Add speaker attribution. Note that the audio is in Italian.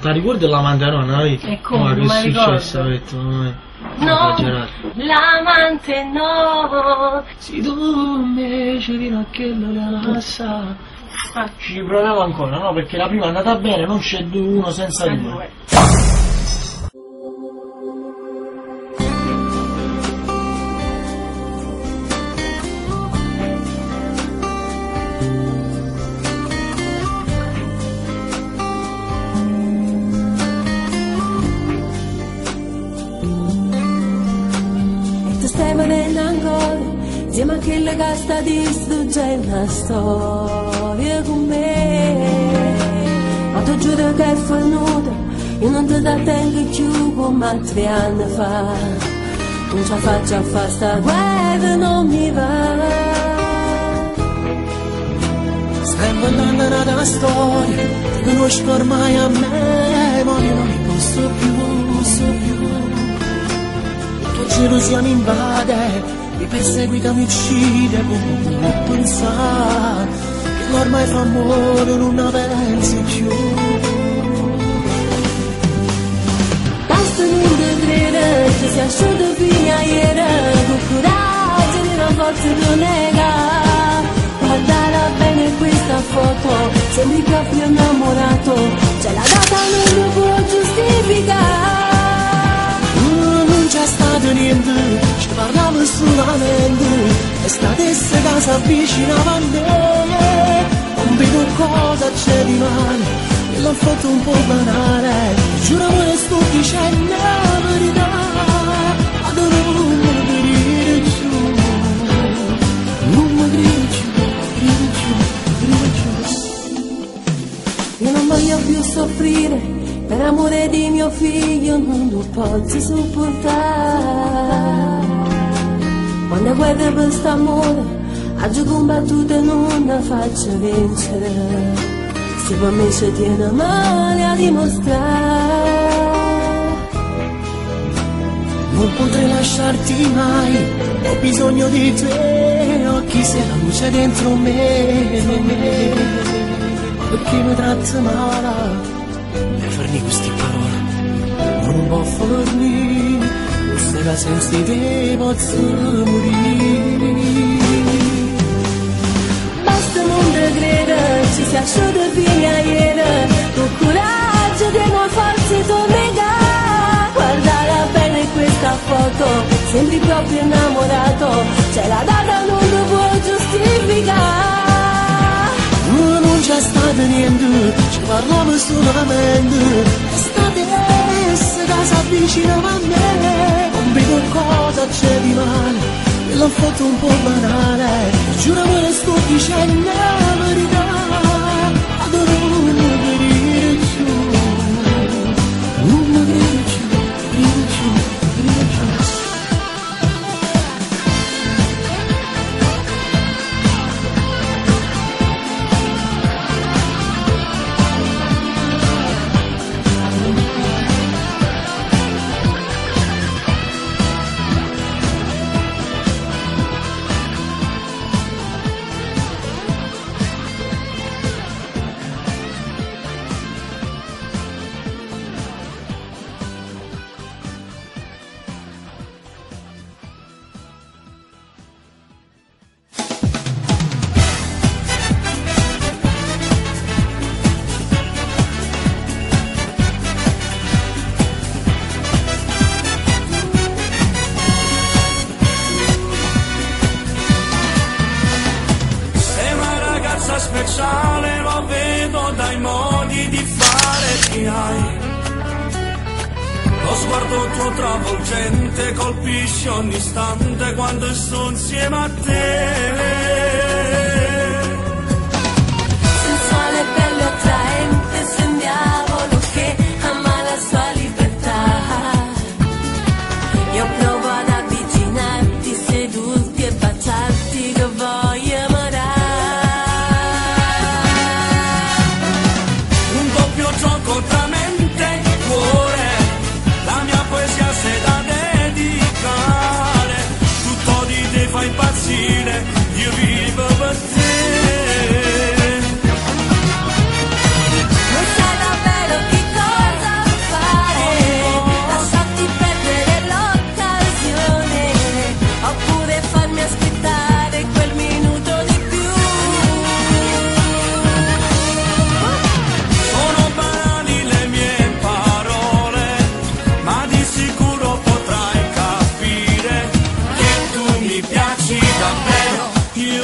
Speaker 1: Ti ricordi della mandarona?
Speaker 2: E come,
Speaker 1: che
Speaker 2: non
Speaker 1: è
Speaker 2: mi
Speaker 1: successo?
Speaker 2: ricordo.
Speaker 1: No,
Speaker 2: l'amante no.
Speaker 1: Se tu invece di Rochello la massa. Ci proviamo ancora, no? Perché la prima è andata bene, non c'è uno senza due.
Speaker 3: Stai venendo ancora, insieme a quella che sta distruggendo la storia con me. Ma tu giuro che è venuta, io non ti tengo più come 3 anni fa. Non ce la faccio a fare sta guerra, non mi va.
Speaker 4: Stai inventando una storia, ti conosco ormai a me, ma io non mi posso più. Gelosia mi invade, mi perseguita, mi uccide, come pensare che ormai fa amore non la pensi più.
Speaker 3: Basta non ti credere che si asciutta via ieri, con coraggio di una forza di negare. Guardala bene questa foto, sembri proprio innamorato, c'è la data non lo può giustificare.
Speaker 4: Non c'è stato niente, ci parlavo solamente, e stessa che si avvicinava a me. Non vedo cosa c'è di male, e l'ho fatto un po' banale, giuro amore sto dicendo la verità, adoro non mi dire più, non mi dire più.
Speaker 3: Io non voglio più soffrire, per amore di mio figlio non lo posso sopportare. Quando guarda questo amore, oggi combattuto non la faccio vincere. Se per me ci tiene male a dimostrare.
Speaker 4: Non potrei lasciarti mai, ho bisogno di te, occhi sei la luce dentro me. Perché mi tratti male? Per farmi queste parole non può farmi, queste che senza te posso morire.
Speaker 3: Basta non ti credere, ci si asciutta via ieri, con coraggio di non farsi negare. Guardala bene questa foto, sembri proprio innamorato, c'è la data non lo può giustificare.
Speaker 4: Non c'è stato niente, ci parlavo solamente, è stata essa che si avvicinava a me. Non vedo cosa c'è di male, e l'ho fatto un po' banale, giuro amore sto dicendo la verità, adoro non mi dire più, non mi dire più.
Speaker 5: Speciale, lo vedo dai modi di fare che hai. Lo sguardo tuo travolgente colpisce ogni istante quando sto insieme a te.
Speaker 3: Sensuale, bello, attraente, sei un diavolo che ama la sua libertà. Io provo ad avvicinarti, sedurti e baciarti, che voglio amare.
Speaker 5: Gioco tra mente e cuore, la mia poesia sei da dedicare, tutto di te fa impazzire, Io